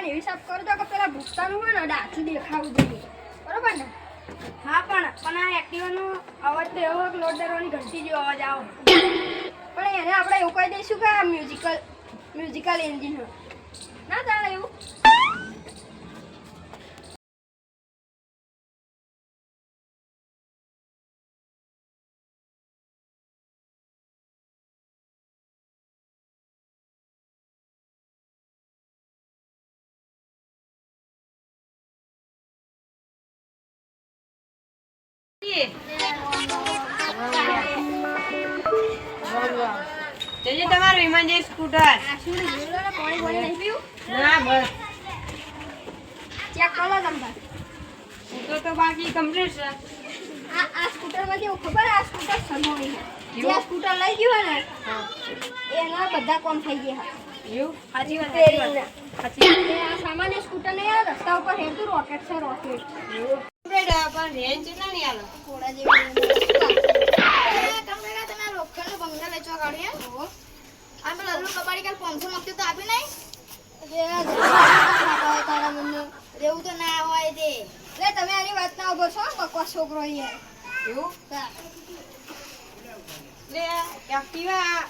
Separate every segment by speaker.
Speaker 1: એવી સાફ કરજો કે પેલા ભૂખતાનું હોય ને ડાચું દેખાવું જોઈએ બરોબર ને
Speaker 2: હા પણ આ એક્ટિવાનો અવાજ તો એવો લોડ દરવાની ઘંટી જેવો અવાજ આવે
Speaker 1: પણ એને આપણે એવું કહી દઈશું કે આ મ્યુઝિકલ એન્જિન ના ચાલે એવું
Speaker 2: તમારું વિમાનજી સ્કૂટર
Speaker 1: આ શું જોલો ને પાણી નહીં પીવું
Speaker 2: ના બસ
Speaker 1: ચેક કરો તમે
Speaker 2: સ્કૂટર તો બાકી કમ્પ્લીટ છે
Speaker 1: આ સ્કૂટરમાં કેવું ખબર આ સ્કૂટર સમોવી છે જે આ સ્કૂટર લઈ ગયું ને એના બધા કોમ થઈ ગયા
Speaker 2: એવું સાચી વાત
Speaker 1: આ સામાન્ય સ્કૂટર નહીં આ રસ્તા ઉપર હેરતું રોકેટ છે રોકેટ
Speaker 2: પણ રેન્જ ના નહીં આલો
Speaker 1: થોડા જેવું
Speaker 3: તમે લોખંડનો બંગલા વેચવા કાઢ્યો આ પેલા અલ્લુ કબાડી કાલ 500 માંગતો તો આપી નહીં તારા મને રેવું તો ના હોય તે
Speaker 1: લે તમે આની વાત ના ઉભો છો બકવાસ છોકરો યાર
Speaker 2: એવું લે એક્ટિવા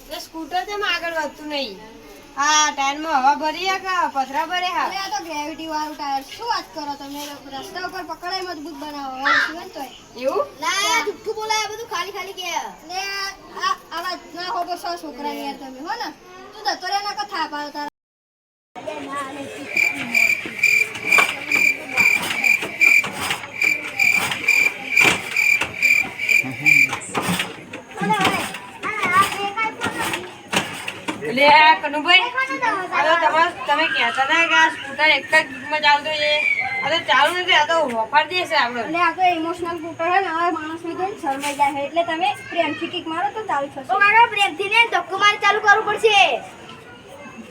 Speaker 2: લે સ્કૂટર તેમ આગળ વધતું નહીં હા ટાયરમાં હવા ભરી કે પથરા ભરે હા
Speaker 1: અરે આ તો ગ્રેવિટી વાળું ટાયર શું વાત કરો તમે રસ્તા ઉપર પકડાય મજબૂત બનાવો હવે શું તો
Speaker 2: એવું
Speaker 3: ના જુઠ્ઠું બોલાય બધું ખાલી ખાલી કે
Speaker 1: ને આ વાત ના હોબો છો છોકરા યાર તમે હો ને તું દતો રે ના કથા પાડો તારા
Speaker 2: લે કનુભાઈ તમે કહેતા હતા કે આ સ્કૂટર એક જ ગીતમાં ચાલતો છે આ તો ચાલુ નથી આ તો વફાર દેશે આપણે
Speaker 1: અને આ તો ઇમોશનલ સ્કૂટર હે ને હવે માણસને જોઈને શરમાઈ જાય છે એટલે તમે પ્રેમથી કિક મારો તો ચાલુ થશે
Speaker 3: તો કાકા પ્રેમથી ને ધક્કો મારી ચાલુ કરવું પડશે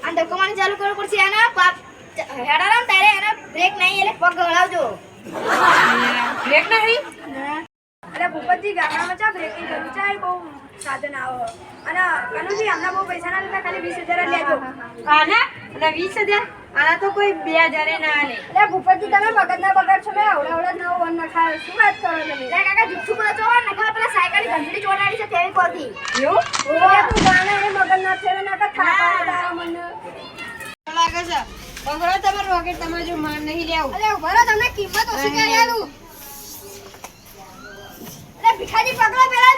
Speaker 3: આ ધક્કો મારી ચાલુ કરવું પડશે આના પાપ હેડારા તારે એના બ્રેક નહીં એટલે પગ હલાવજો
Speaker 2: બ્રેક નહીં
Speaker 1: અરે ભૂપતજી ગામડામાં ચા બ્રેકિંગ કરવું ચાય બહુ સાધન આવે અને કનુજી હમણાં બહુ પૈસા ના લેતા ખાલી 20,000 જ લેજો
Speaker 2: આના અને 20,000 આના તો કોઈ 2,000 ના આલે
Speaker 1: અરે ભૂપતજી તમે મગજ ના બગાડ છો મેં અવડા નવો વન નખાયો શું વાત કરો તમે
Speaker 3: લે કાકા જુઠ્ઠું બોલો છો નખા પેલા સાયકલની ઘંટડી ચોટાડી છે તેવી કોથી
Speaker 2: એવું
Speaker 1: ઓય તું ગાને એ મગજ ના ફેરે ના કા થાપા તારા મને
Speaker 2: લાગે છે પકડો તમારું રોકેટ તમે જો માન નહીં લેવું
Speaker 1: અરે ઉભા રહો તમને કિંમત ઓછી કરી આલું અરે ભિખારી પકડો પેલા